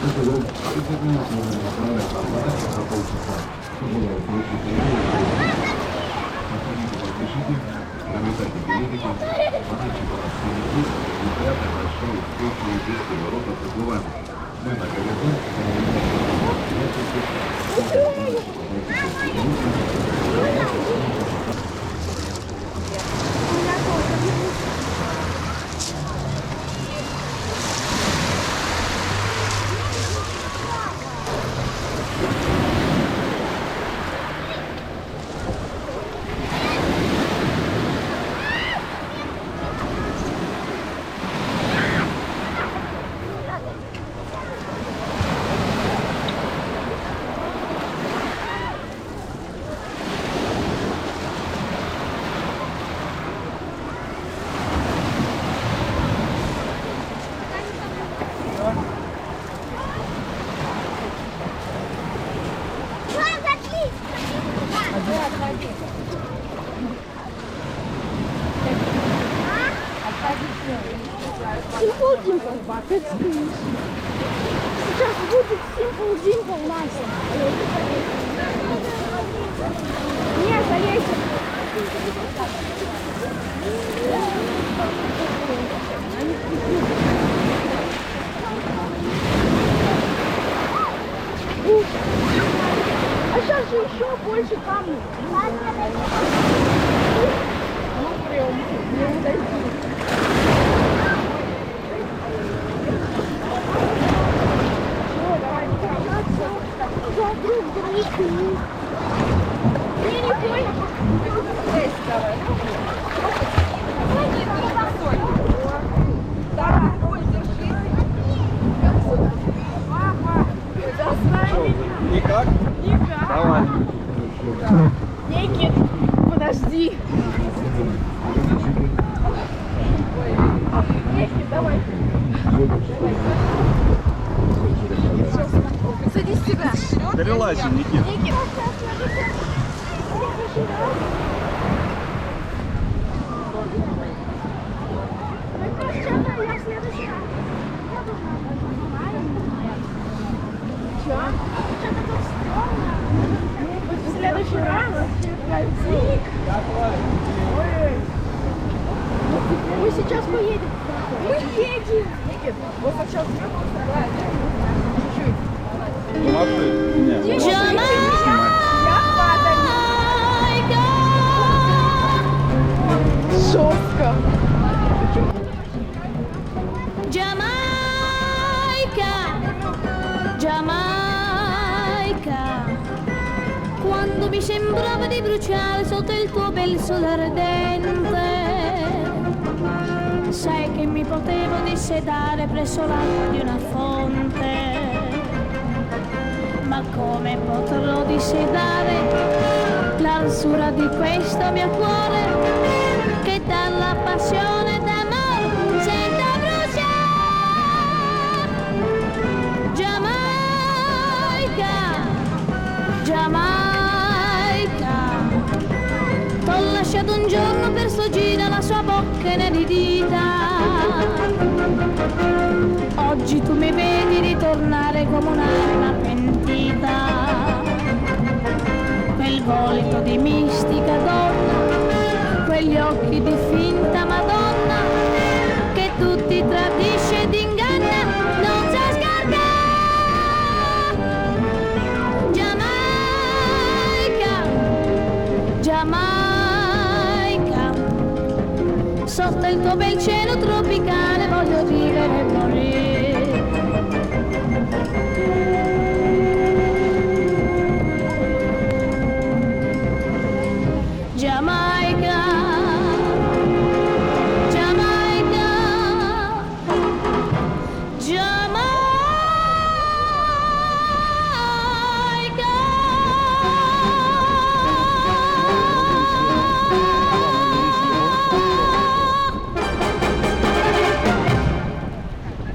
Мы на Simple Dimple. Сейчас будет Simple Dimple, Настя. Нет, залезь. А сейчас же еще больше камней. Ну прям, не удается. Я друг другу. Я не понял. Давай. Давай, держи. Папа, достань. Никак? Никак. Давай. Никит, подожди. Никит, давай. Садись сюда. Перелазим, Никит. Никит. В следующий раз мы сейчас поедем. Мы едем. Никит, вот сейчас чуть-чуть. Жестко. Giamaica, Giamaica, quando mi sembrava di bruciare sotto il tuo bel sole ardente, sai che mi potevo dissedare presso l'acqua di una fonte, ma come potrò dissedare l'arsura di questo mio cuore che dalla passione d'amore sento bruciare. Giamaica, Giamaica, t'ho lasciato un giorno per sfuggire la sua bocca inedita. Oggi tu mi vedi ritornare come un'anima pentita. Quel volto di mistica donna, quegli occhi di finta Madonna, che tutti tradisce ed inganna, non sa scartare. Giamaica, Giamaica, sotto il tuo bel cielo tropicale voglio vivere e morire. Giamaica, Giamaica, Giamaica.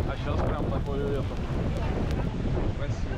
А сейчас прям такое это. Красиво.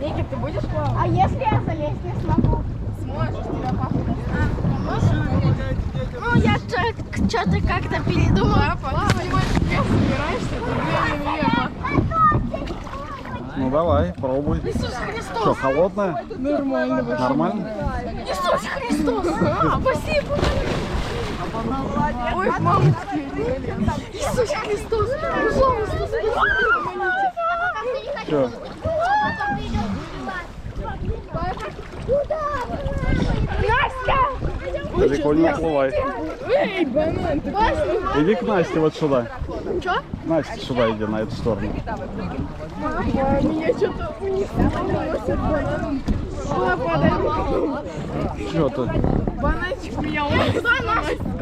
Ники, ты будешь плавать? А если я залезть не смогу? Сможешь, тебя папа Ну, я что-то как-то передумала. Папа, ты снимаешь меня, собираешься? Ну давай, пробуй. Иисус Христос! Что, холодная? Нормально. Нормально? Иисус Христос! Спасибо! Ой, мамочка! Иисус Христос! Пожалуйста, Что? Настя! Далеко не уплывай. Эй, банан! Иди к Насте вот сюда. Чё? Настя, сюда иди, на эту сторону. Меня что-то вниз носит бананом. Папа, Что ты? бананчик меня ловит.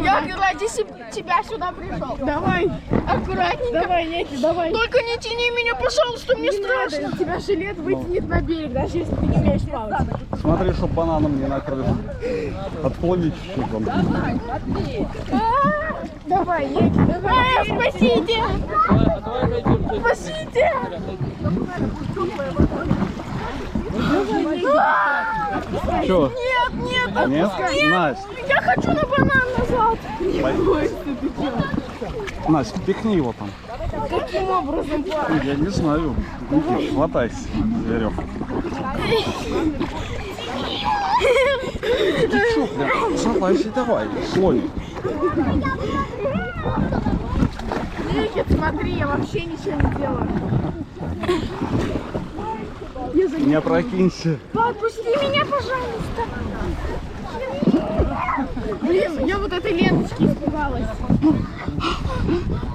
Я ради тебя сюда пришел. Давай. Аккуратненько. Давай, Ники, давай. Только не тяни меня, пожалуйста, мне страшно. У тебя жилет вытянет на берег, даже если ты не умеешь плавать. Смотри, чтоб бананом не накрыл. Отплыви чуть-чуть вон. Давай, Ники, давай. Спасите. Спасите. Что? Нет, нет, Нет? Настя, я хочу на банан назад. Настя, пихни его там. Каким образом, папа? Я не знаю. Никит, хватайся за веревку. Ты что, прям? Залазь, давай, слоник. Никит, смотри, я вообще ничего не делаю. Не опрокинься. Отпусти меня, пожалуйста. Блин, я вот этой ленточки испугалась.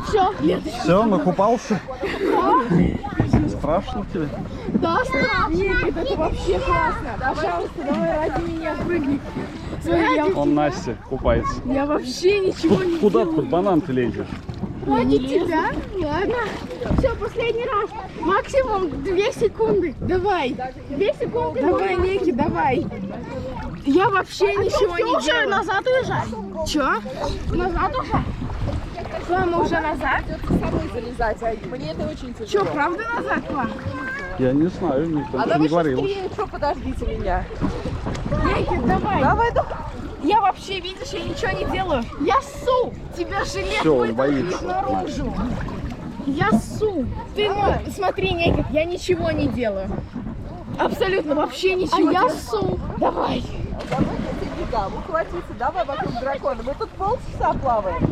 Все, ленточка. Все, накупался? Страшно тебе? Да, страшно. Никит, это вообще классно. Пожалуйста, давай ради меня прыгни. Смотри, Он Настя купается. я вообще ничего не Куда делаю. ты под банан ты лезешь? Ради тебя? Ладно. Все, последний раз. Максимум 2 секунды. Давай. 2 секунды. Давай, Ники, давай. Я вообще ничего не делаю. Уже назад уезжай. Че? Назад уже? Мама, уже назад? Самой залезать, а мне это очень тяжело. Че, правда назад, Ма? Я не знаю, никто А ничего давай не говорил. быстрее, что подождите меня. Ники, давай. Давай, Я вообще, видишь, я ничего не делаю. Я ссу. Тебя жилет Всё, он вытащит боится. наружу. Я ссу. Ты, ну, смотри, Никит, я ничего не делаю. Абсолютно вообще ничего. А я ссу. Давай. давайте бегам, ухватиться, давай вокруг дракона. Мы тут полчаса плаваем.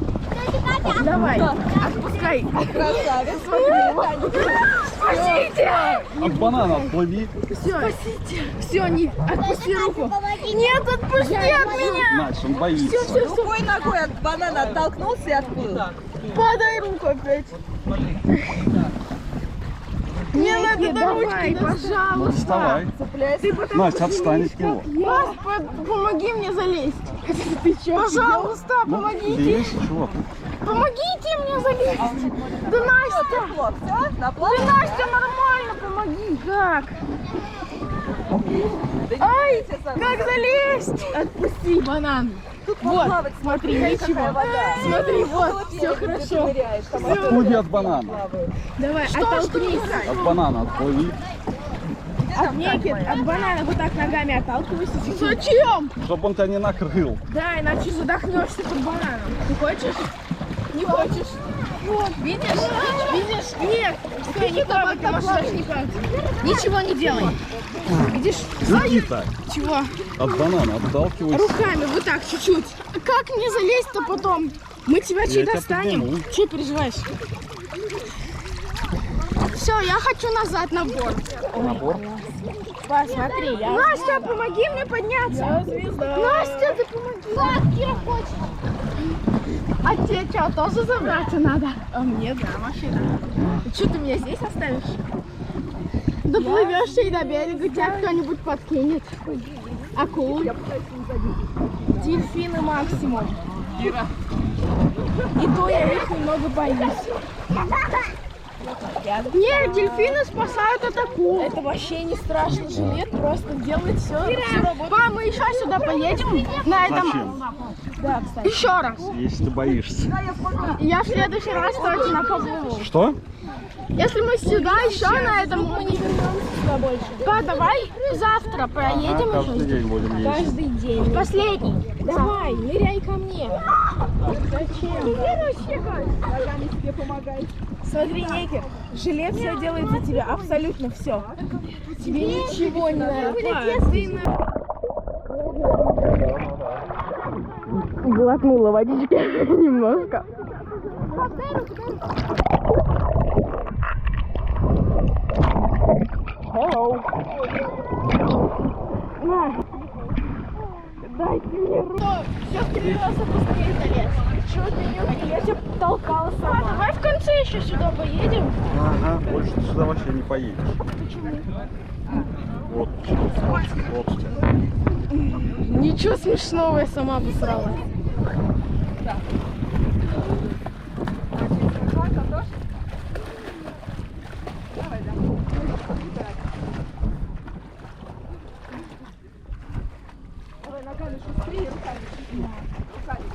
Давай. Отпускай. Красавец, Спасите. От банана отплыви. Все. Спасите. Все, не отпусти руку. Нет, отпусти от меня. Настя, он боится. Все. Рукой ногой от банана оттолкнулся и отплыл. Подай руку опять. Мне надо до ручки, пожалуйста. Вставай. Настя, отстань от него. Помоги мне залезть. Ты что? Пожалуйста, помогите. Лезь, чего ты? Помогите мне залезть. Да Настя. Все, Да наплавал? Настя, нормально, помоги. Как? Ай, как залезть? Отпусти банан. Вот, смотри, ничего. Смотри, вот, все хорошо. Отплыви от банана. Давай, оттолкнись. От банана отплыви. Никит, от банана вот так ногами отталкивайся. Зачем? Чтобы он тебя не накрыл. Да, иначе задохнешься под бананом. Ты хочешь? Не хочешь? Вот, видишь? Видишь? Нет. Стой, не плавай, ты можешь даже не плавать. Ничего не делай. Видишь? Никита, Чего? от банана отталкивайся. Руками вот так, чуть-чуть. Как мне залезть-то потом? Мы тебя Я тебя достанем. подниму. Че переживаешь? Все, я хочу назад на борт. Набор. Посмотри, Настя, помоги мне подняться. Я звезда. Настя, ты помоги. Да, Кира хочет. А тебе что, тоже забраться надо? А мне, да, машина. Что, ты меня здесь оставишь? Доплывешь и до берега, тебя кто-нибудь подкинет. Акул. Дельфины максимум. Кира. И то я их немного боюсь. Нет, дельфины спасают от акул. Это вообще не страшно. Жилет просто делает все работу. Па, мы еще сюда поедем на этом. Зачем? Да, кстати. Еще раз. Если ты боишься. Я в следующий раз точно поплыву. Что? Если мы сюда еще на этом, мы не вернемся сюда больше. Па, давай завтра проедем Каждый еще. день будем ездить. Каждый день. Последний. Давай, ныряй ко мне. Зачем? Ногами себе помогай. Смотри, Некер, жилет все делает за тебя, абсолютно все. Тебе ничего не надо. Глотнула водички немножко. Hello. Дайте мне руку. Все в 3 раза быстрее залез. Чего ты не? Я тебя толкала сама. Давай в конце еще сюда поедем. Ага, больше ты сюда вообще не поедешь. Почему? Вот, вот. Ничего смешного, я сама обосралась. Давай ногами шустрее, руками шустрее. Руками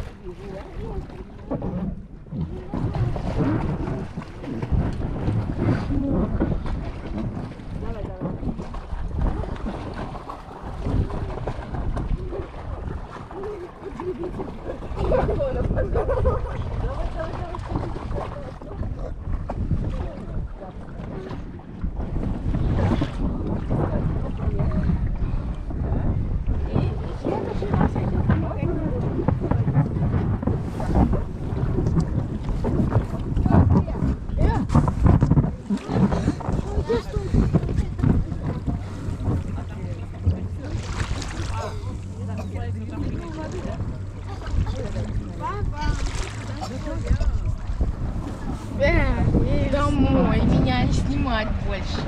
Домой, меня не снимать больше.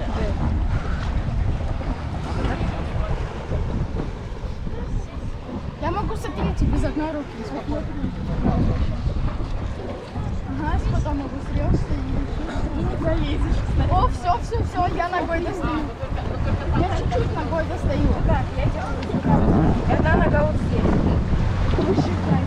Я могу согреть без одной руки. Ага, потом могу срёшься и не пролезешь. О, все, я ногой достаю. Я чуть-чуть ногой достаю. Так, я делаю. Одна нога вот здесь. Посчитай.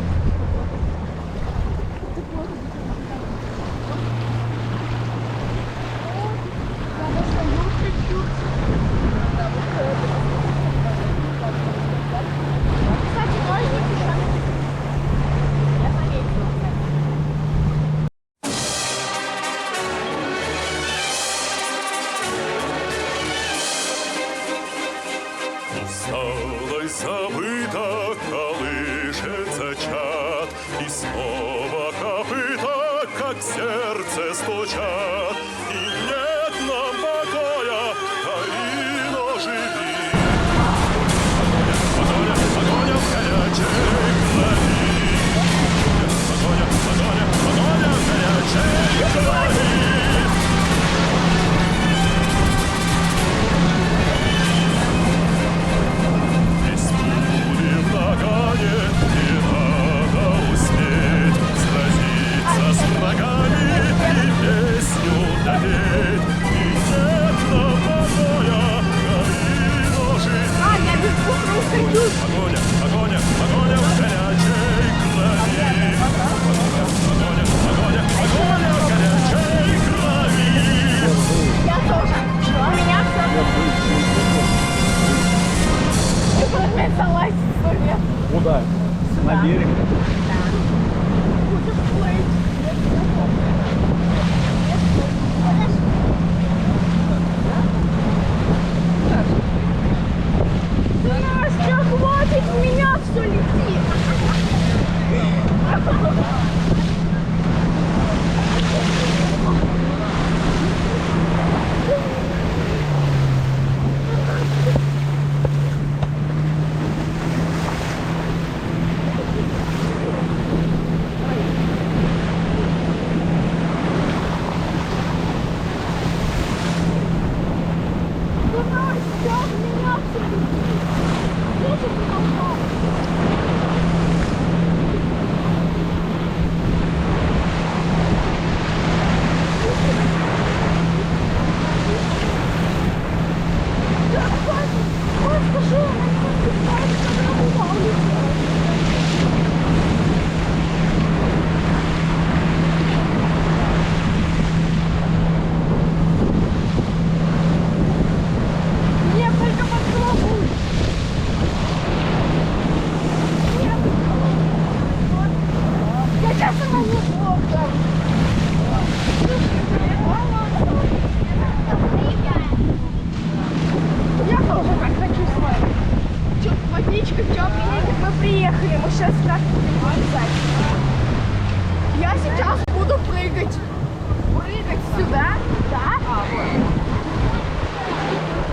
Осталось забыто, колышется чад, и снова копыта, как в сердце стучат. И нет нам покоя, Калино, живи. Погоня в горячей крови. Погоня в горячей крови. Погоня в горячей крови. Погоня в горячей крови. Я тоже. У меня все. Залазить, что нет. Куда? На берег. Настя, хватит, у меня все летит.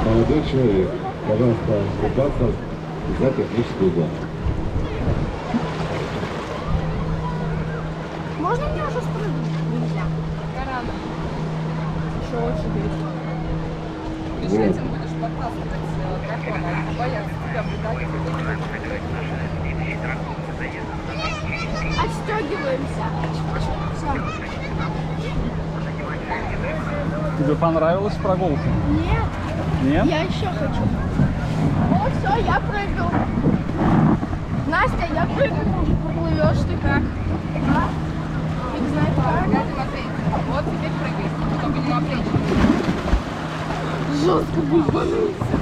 Молодой человек, пожалуйста, купаться за техническую зону. Можно мне уже спрыгнуть? Нельзя. Рано. Еще очень весело. Ты же этим будешь подтаскивать дракона, он боятся тебя придать. Отстегиваемся. Все. Тебе понравилась прогулка? Нет, Нет? я еще хочу. О, все, я прыгал. Настя, я прыгну. Поплывешь ты как? А? Фиг знает как. Матвей, вот теперь прыгай, только не на плечи. Жестко бубануться.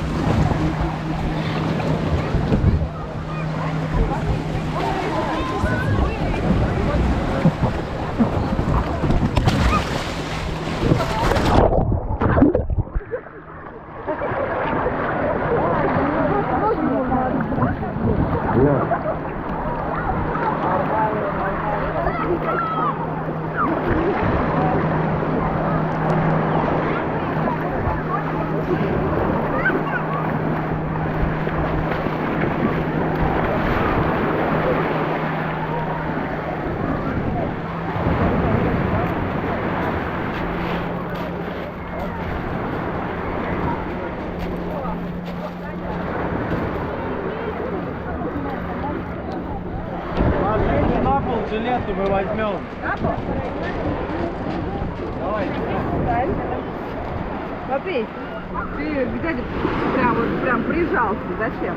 На пол жилету мы возьмем. Матвей, ты где прям прижался, зачем?